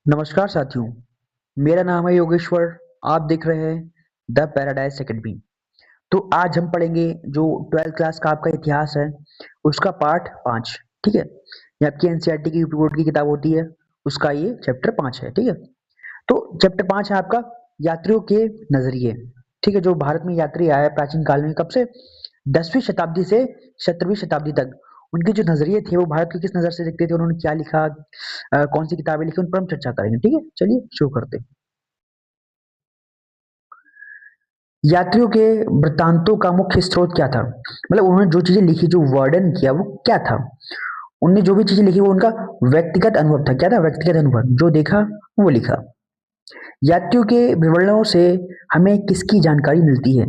नमस्कार साथियों, मेरा नाम है योगेश्वर। आप देख रहे हैं द पैराडाइज एकेडमी। तो आज हम पढ़ेंगे जो 12th क्लास का आपका इतिहास है, उसका पार्ट 5। ठीक है, ये आपकी एनसीईआरटी की बोर्ड की किताब होती है, उसका ये चैप्टर 5 है। ठीक है, तो चैप्टर 5 है आपका यात्रियों के नजरिए। ठीक है, जो भारत में यात्री आए प्राचीन काल में, कब से 10वीं शताब्दी से 17वीं शताब्दी तक, उनके जो नजरिए थे वो भारत को किस नजर से देखते थे, उन्होंने क्या लिखा, कौन सी किताबें लिखी, उन पर हम चर्चा करेंगे। ठीक है, चलिए शुरू करते हैं। यात्रियों के वृत्तांतों का मुख्य स्रोत क्या था, मतलब उन्होंने जो चीजें लिखी, जो वर्णन किया, वो क्या था। उनने जो भी चीजें लिखी वो उनका व्यक्तिगत अनुभव था। क्या था? व्यक्तिगत अनुभव, जो देखा वो लिखा। यात्रियों के विवरणों से हमें किसकी जानकारी मिलती है?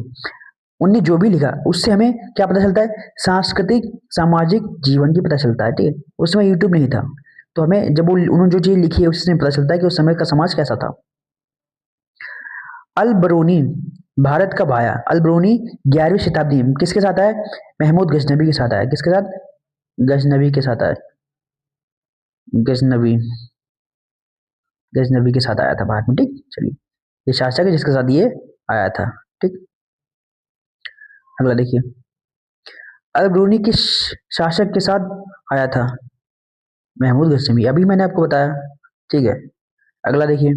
उनने जो भी लिखा उससे हमें क्या पता चलता है? सांस्कृतिक सामाजिक जीवन की पता चलता है। ठीक है, उस समय यूट्यूब नहीं था, तो हमें जब उन्होंने जो चीज लिखी है उससे पता चलता है कि उस समय का समाज कैसा था। अल बरूनी भारत कब आया? अल बरूनी 11वीं शताब्दी में किसके साथ आया? महमूद गजनबी के साथ आया। किसके साथ? गजनबी के साथ आया। गजनबी गजनबी के साथ आया था भारत में। ठीक, चलिए, ये शासक है जिसके साथ ये आया था। ठीक, अगला देखिए, अल बरूनी किस शासक के साथ आया था? महमूद गजनबी, अभी मैंने आपको बताया। ठीक है, अगला देखिए,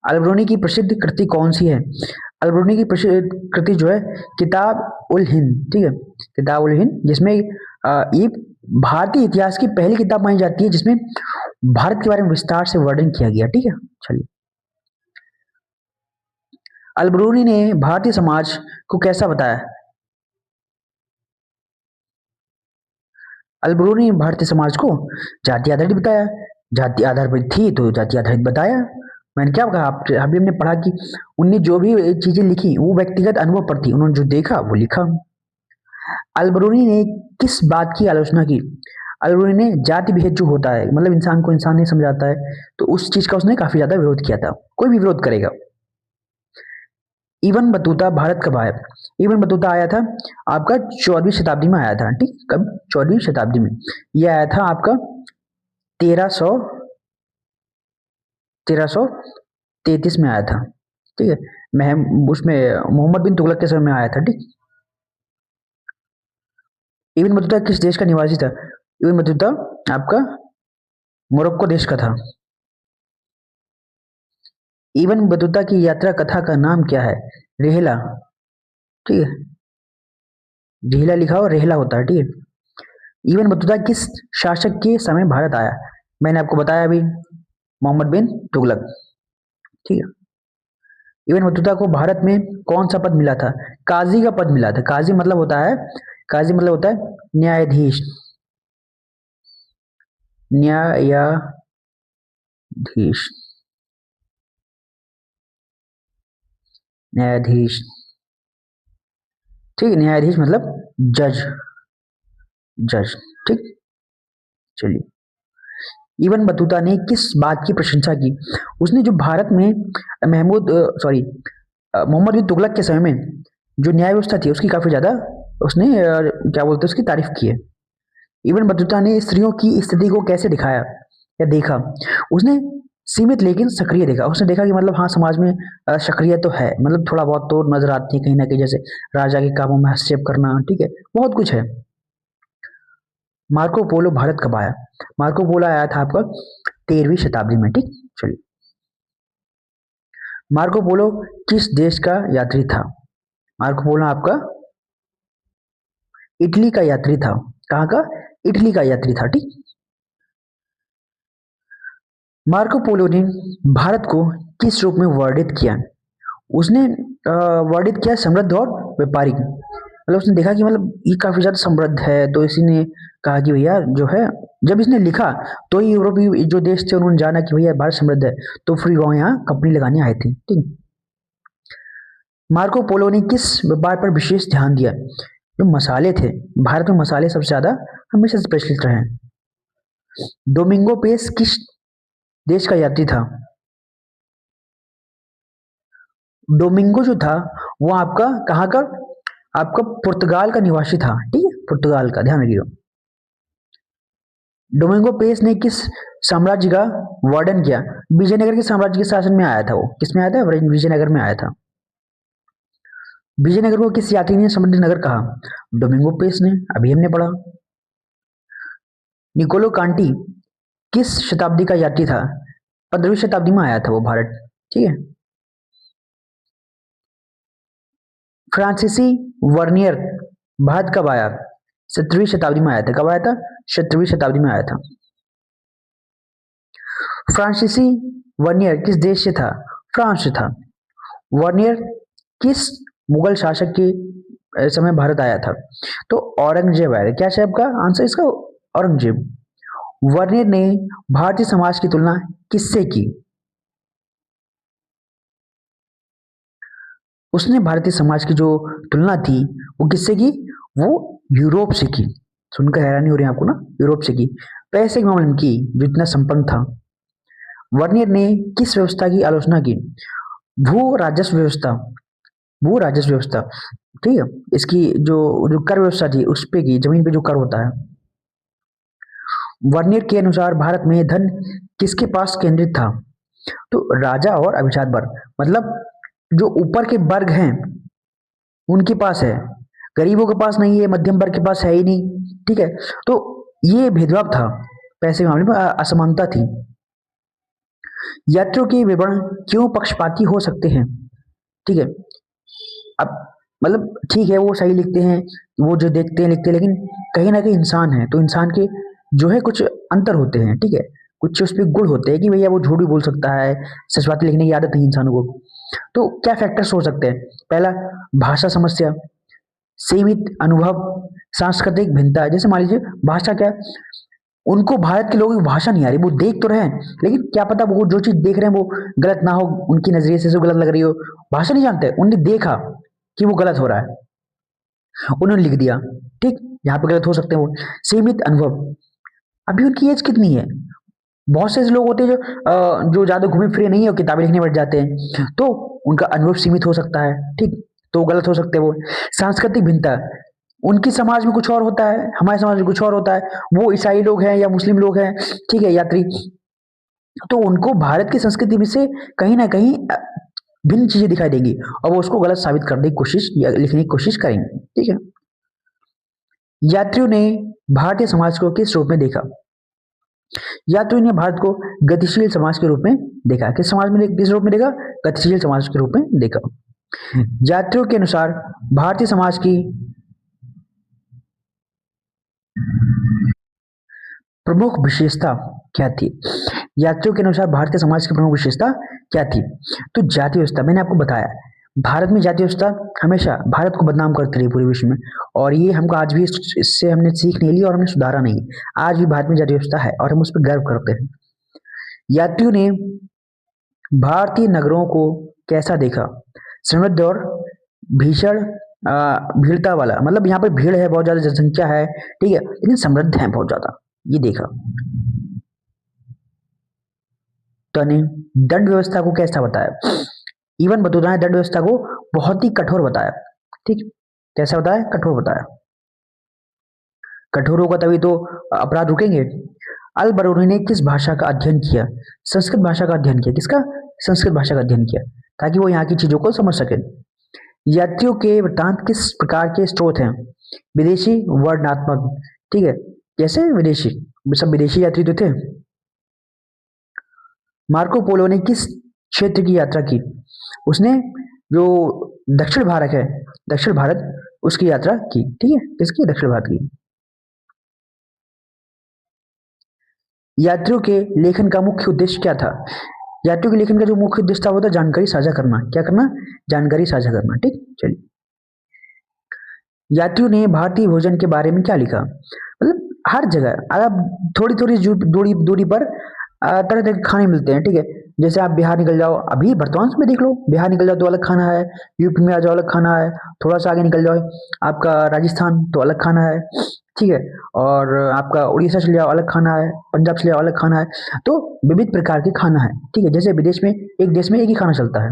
अलबरूनी की प्रसिद्ध कृति कौन सी है? अलबरूनी की प्रसिद्ध कृति जो है किताब उल हिंद। ठीक है, किताब उल हिंद, जिसमें ये भारतीय इतिहास की पहली किताब मानी जाती है जिसमें भारत के बारे में विस्तार से वर्णन किया गया। ठीक है, चलिए, अलबरूनी ने भारतीय समाज को कैसा बताया? अलबरूनी ने भारतीय समाज को जाति आधारित बताया। जाति आधारित थी तो जाति आधारित बताया। मैंने क्या कहा? आप अभी हमने पढ़ा कि उनने जो भी चीजें लिखी वो व्यक्तिगत अनुभव पर थी, उन्होंने जो देखा वो लिखा। अलबरूनी ने किस बात की आलोचना की? अलबरूनी ने जाति भेद जो होता है, मतलब इंसान को इंसान नहीं समझाता है, तो उस चीज का उसने काफी ज्यादा विरोध किया था। कोई भी विरोध करेगा। इबन बतूता भारत कब आया? इबन बतूता आया था आपका 14वीं शताब्दी में आया था। ठीक, कब? 14वीं शताब्दी में यह आया था आपका 1333 में आया था। ठीक है, उसमें मोहम्मद बिन तुगलक के समय में आया था। ठीक, इबन बतूता किस देश का निवासी था? इबन बतूता आपका मोरक्को देश का था। इबन बतूता की यात्रा कथा का नाम क्या है? रेहला। ठीक है, रेहला लिखा हो, रेहला होता है। ठीक है, इबन बतूता किस शासक के समय भारत आया? मैंने आपको बताया अभी, मोहम्मद बिन तुगलक। ठीक है, इबन बतूता को भारत में कौन सा पद मिला था? काजी का पद मिला था। काजी मतलब होता है न्यायाधीश। न्यायाधीश। न्यायाधीश। ठीक है, न्यायाधीश मतलब जज। जज। ठीक, चलिए, इबन बतूता ने किस बात की प्रशंसा की? उसने जो भारत में मोहम्मद बिन तुगलक के समय में जो न्याय व्यवस्था थी उसकी काफी ज्यादा उसने क्या बोलते हैं उसकी तारीफ की है। इबन बतूता ने स्त्रियों की स्थिति को कैसे दिखाया या देखा? उसने सीमित लेकिन सक्रिय देखा। उसने देखा कि मतलब हाँ, समाज में सक्रिय तो है, मतलब थोड़ा बहुत तो नजर आती है कहीं ना कहीं, जैसे राजा के कामों में हस्तक्षेप करना। ठीक है, बहुत कुछ है। मार्को पोलो भारत कब आया? मार्को पोलो आया था आपका 13वीं शताब्दी में। ठीक, चलिए, मार्को पोलो किस देश का यात्री था? मार्को पोलो आपका इटली का यात्री था। कहाँ का? इटली का यात्री था। ठीक, मार्को पोलो ने भारत को किस रूप में वर्णित किया? उसने वर्णित किया समृद्ध और व्यापारिक। मतलब उसने देखा कि मतलब ये काफी ज्यादा समृद्ध है, तो इसी ने कहा कि भैया जो है, जब इसने लिखा तो ये यूरोपीय जो देश थे उन्होंने जाना कि भैया भारत समृद्ध है, तो फिर वहां यहाँ कंपनी लगाने आए थे। ठीक, मार्को पोलो ने किस व्यापार पर विशेष ध्यान दिया? जो मसाले थे, भारत में मसाले सबसे ज्यादा हमेशा से प्रचलित रहे हैं। डोमिंगो पेस किस देश का यात्री था? डोमिंगो जो था वो आपका कहाँ का? आपका पुर्तगाल का निवासी था। ठीक है, पुर्तगाल का, ध्यान रखिएगा। डोमिंगो पेस ने किस साम्राज्य का वर्णन किया? विजयनगर के साम्राज्य के शासन में आया था वो। किसमें आया था? विजयनगर में आया था। विजयनगर को किस यात्री ने समुद्र नगर कहा? डोमिंगो पेस ने, अभी हमने पढ़ा। निकोलो कांटी किस शताब्दी का यात्री था? 15वीं शताब्दी में आया था वो भारत। ठीक है। फ्रांसीसी वर्नियर भारत कब आया? 17वीं शताब्दी में आया था। कब आया था? 17वीं शताब्दी में आया था। फ्रांसीसी वर्नियर किस देश से था? फ्रांस से था। वर्नियर किस मुगल शासक के समय भारत आया था? तो औरंगजेब आया था। क्या है आपका आंसर इसका? औरंगजेब। वर्नियर ने भारतीय समाज की तुलना किससे की? उसने भारतीय समाज की जो तुलना थी वो किससे की? वो यूरोप से की। सुनकर हैरानी हो रही है आपको ना? यूरोप से की। पैसे के मामले में की, जो इतना संपन्न था। वर्नियर ने किस व्यवस्था की आलोचना की? भू राजस्व व्यवस्था। भू राजस्व व्यवस्था। ठीक है। इसकी जो जो कर व्यवस्था थी उस पे की, जमीन पे जो कर होता है। वर्नियर के अनुसार भारत में धन किसके पास केंद्रित था? तो राजा और अभिजात वर्ग, मतलब जो ऊपर के वर्ग हैं उनके पास है, गरीबों के पास नहीं है, मध्यम वर्ग के पास है ही नहीं। ठीक है। तो ये भेदभाव था, पैसे के मामले में असमानता थी। यात्रियों के विवरण क्यों पक्षपाती हो सकते हैं? ठीक है। अब मतलब ठीक है, वो सही लिखते हैं, वो जो देखते हैं लिखते हैं, लेकिन कहीं ना कहीं इंसान है तो इंसान के जो है कुछ अंतर होते हैं। ठीक है। कुछ उस पर गुण होते हैं कि भैया वो झूठ भी बोल सकता है, सच बातें लिखने की आदत नहीं इंसानों को। तो क्या फैक्टर्स हो सकते हैं? पहला, भाषा समस्या, सीमित अनुभव, सांस्कृतिक भिन्नता। जैसे मान लीजिए भाषा, क्या उनको भारत के लोगों की भाषा नहीं आ रही, वो देख तो रहे हैं लेकिन क्या पता वो जो चीज देख रहे हैं वो गलत ना हो, उनकी नजरिए से गलत लग रही हो। भाषा नहीं जानते, उन्होंने देखा कि वो गलत हो रहा है, उन्होंने लिख दिया। ठीक, यहाँ पे गलत हो सकते हैं वो। सीमित अनुभव, अभी उनकी एज कितनी है? बहुत से ऐसे लोग होते हैं जो ज्यादा घूमे फिरे नहीं है और किताबें लिखने बैठ जाते हैं, तो उनका अनुभव सीमित हो सकता है। ठीक, तो गलत हो सकते हैं वो। सांस्कृतिक भिन्नता, उनकी समाज में कुछ और होता है, हमारे समाज में कुछ और होता है, वो ईसाई लोग हैं या मुस्लिम लोग हैं। ठीक है यात्री, तो उनको भारत की संस्कृति में से कहीं ना कहीं भिन्न चीजें दिखाई देंगी और वो उसको गलत साबित करने की कोशिश या लिखने की कोशिश करेंगे। ठीक है। यात्रियों ने भारतीय समाज को किस रूप में देखा? यात्रियों ने भारत को गतिशील समाज के रूप में देखा। किस समाज में किस रूप में देखा? गतिशील समाज के रूप में देखा। यात्रियों के अनुसार भारतीय समाज की प्रमुख विशेषता क्या थी? यात्रियों के अनुसार भारतीय समाज की प्रमुख विशेषता क्या थी? तो जाति व्यवस्था, मैंने आपको बताया भारत में जाति व्यवस्था हमेशा भारत को बदनाम करती रही पूरे विश्व में, और ये हमको आज भी इससे हमने सीख नहीं ली और हमने सुधारा नहीं। आज भी भारत में जाति व्यवस्था है और हम उस पर गर्व करते हैं। यात्रियों ने भारतीय नगरों को कैसा देखा? समृद्ध और भीषण भीड़ता वाला, मतलब यहाँ पर भीड़ है, बहुत ज्यादा जनसंख्या है, ठीक है, लेकिन समृद्ध है बहुत ज्यादा, ये देखा। तो ने दंड व्यवस्था को कैसा बताया? इवन बतौता है दंड व्यवस्था को बहुत ही कठोर बताया। ठीक, कैसा बताया? कठोर बताया। कठोर होगा तभी तो अपराध रुकेंगे। अल बरूनी ने किस भाषा का अध्ययन किया? संस्कृत भाषा का अध्ययन किया। किसका? संस्कृत भाषा का अध्ययन किया, ताकि वो यहाँ की चीजों को समझ सके। यात्रियों के वृत्तांत किस प्रकार के स्रोत हैं? विदेशी, वर्णनात्मक। ठीक है, कैसे विदेशी? सब विदेशी यात्री तो थे। मार्को पोलो ने किस क्षेत्र की यात्रा की? उसने जो दक्षिण भारत है, दक्षिण भारत, उसकी यात्रा की। ठीक है, किसकी? दक्षिण भारत की। यात्रियों के लेखन का मुख्य उद्देश्य क्या था? यात्रियों के लेखन का जो मुख्य उद्देश्य था वो था जानकारी साझा करना। क्या करना? जानकारी साझा करना। ठीक, चलिए। यात्रियों ने भारतीय भोजन के बारे में क्या लिखा? मतलब हर जगह अगर आप थोड़ी थोड़ी दूरी दूरी पर तरह तरह के खाने मिलते हैं। ठीक है, जैसे आप बिहार निकल जाओ, अभी वर्तमान में देख लो, बिहार निकल जाओ तो अलग खाना है, यूपी में आ जाओ अलग खाना है, थोड़ा सा आगे निकल जाओ आपका राजस्थान तो अलग खाना है। ठीक है, और आपका उड़ीसा चले जाओ अलग खाना है, पंजाब चले जाओ अलग खाना है, तो विविध प्रकार के खाना है। ठीक है, जैसे विदेश में एक देश में एक ही खाना चलता है।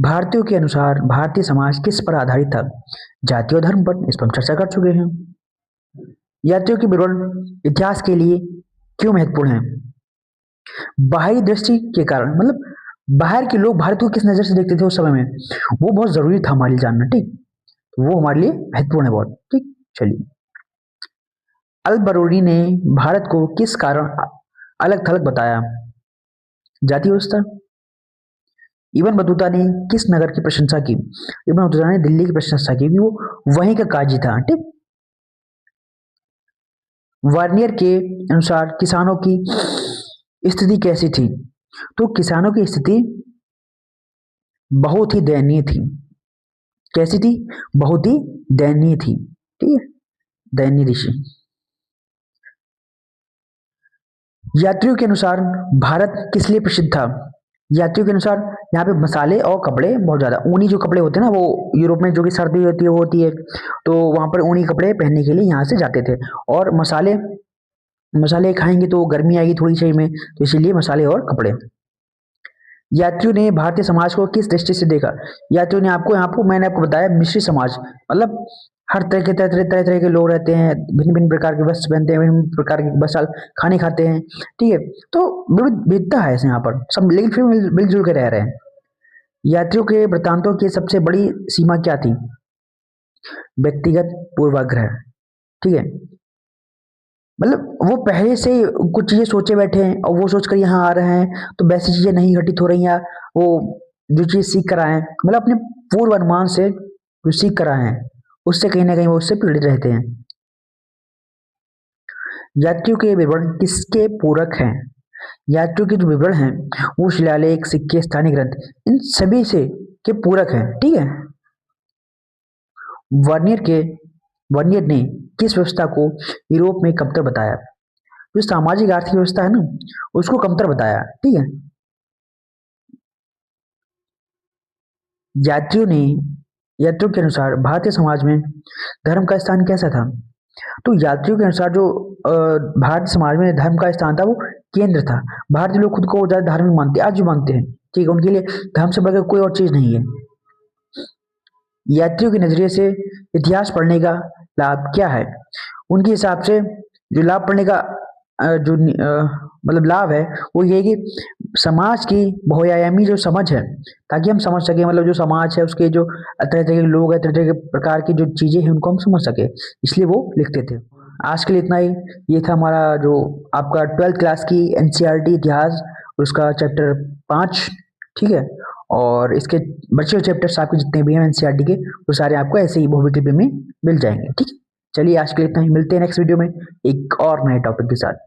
भारतीयों के अनुसार भारतीय समाज किस पर आधारित था? जाति और धर्म पर, इस पर हम चर्चा कर चुके हैं। यात्रियों के विवरण इतिहास के लिए क्यों महत्वपूर्ण है? बाहरी दृष्टि के कारण, मतलब बाहर के लोग भारत को किस नजर से देखते थे उस समय में, वो बहुत जरूरी था हमारे लिए जानना। ठीक, तो वो हमारे लिए महत्वपूर्ण है बहुत। ठीक, चलिए। अल बरूनी ने भारत को किस कारण अलग थलग बताया? जाति व्यवस्था। इब्न बतूता ने किस नगर की प्रशंसा की? इब्न बतूता ने दिल्ली की प्रशंसा की, क्योंकि वो वहीं का काजी था। ठीक, वार्नियर के अनुसार किसानों की स्थिति कैसी थी? तो किसानों की स्थिति बहुत ही दयनीय थी। कैसी थी? बहुत ही दयनीय थी। ठीक है, दयनीय ऋषि। यात्रियों के अनुसार भारत किस लिए प्रसिद्ध था? यात्रियों के अनुसार यहाँ पे मसाले और कपड़े बहुत ज्यादा, ऊनी जो कपड़े होते हैं ना, वो यूरोप में जो कि सर्दी होती है वो होती है, तो वहां पर ऊनी कपड़े पहनने के लिए यहाँ से जाते थे। और मसाले, मसाले खाएंगे तो गर्मी आएगी थोड़ी शरीर में, तो इसीलिए मसाले और कपड़े। यात्रियों ने भारतीय समाज को किस दृष्टि से देखा? यात्रियों ने आपको, यहाँ पर मैंने आपको बताया, मिश्रित समाज, मतलब हर तरह के लोग रहते हैं, भिन्न भिन्न प्रकार के वस्त्र पहनते हैं, भिन्न प्रकार के बसाल खाने खाते हैं। ठीक है, तो विविधता है यहाँ पर सब, लेकिन फिर मिलजुल के रह रहे हैं। यात्रियों के वृत्तांतों की सबसे बड़ी सीमा क्या थी? व्यक्तिगत पूर्वाग्रह। ठीक है, मतलब वो पहले से कुछ चीजें सोचे बैठे हैं और वो सोचकर यहाँ आ रहे हैं, तो वैसी चीजें नहीं घटित हो रही हैं। वो जो चीज सीख कर आए हैं, मतलब अपने पूर्व अनुमान से जो सीख कर आए हैं, उससे कहीं ना कहीं वो उससे पीड़ित रहते हैं। यात्रियों के विवरण किसके पूरक हैं? यात्रियों के जो विवरण हैं वो शिलालेख, सिक्के, स्थानीय ग्रंथ, इन सभी से के पूरक हैं। ठीक है, वर्नियर के वर्नियर ने किस व्यवस्था को यूरोप में कमतर बताया? जो सामाजिक आर्थिक व्यवस्था है ना, उसको कमतर बताया। ठीक है, यात्रियों ने यात्रियों के अनुसार भारतीय समाज में धर्म का स्थान कैसा था? तो यात्रियों के अनुसार जो भारतीय समाज में धर्म का स्थान था वो केंद्र था। भारतीय लोग खुद को ज्यादा धार्मिक मानते हैं, आज भी मानते हैं। ठीक है, उनके लिए धर्म से बढ़कर कोई और चीज नहीं है। यात्रियों के नजरिए से इतिहास पढ़ने का लाभ क्या है? उनके हिसाब से जो लाभ पढ़ने का मतलब लाभ है, वो ये है कि समाज की बहुआयामी जो समझ है, ताकि हम समझ सके, मतलब जो समाज है उसके जो तरह तरह के लोग हैं, तरह तरह के प्रकार की जो चीजें हैं, उनको हम समझ सके, इसलिए वो लिखते थे। आज के लिए इतना ही। ये था हमारा जो आपका 12th क्लास की एनसीईआरटी इतिहास, उसका चैप्टर 5। ठीक है, और इसके बचे हुए चैप्टर्स आपके जितने भी हैं एनसीईआरटी के, वो सारे आपको ऐसे ही बहुविकल्पी में मिल जाएंगे। ठीक है, चलिए आज के लिए इतना ही, मिलते हैं नेक्स्ट वीडियो में एक और नए टॉपिक के साथ।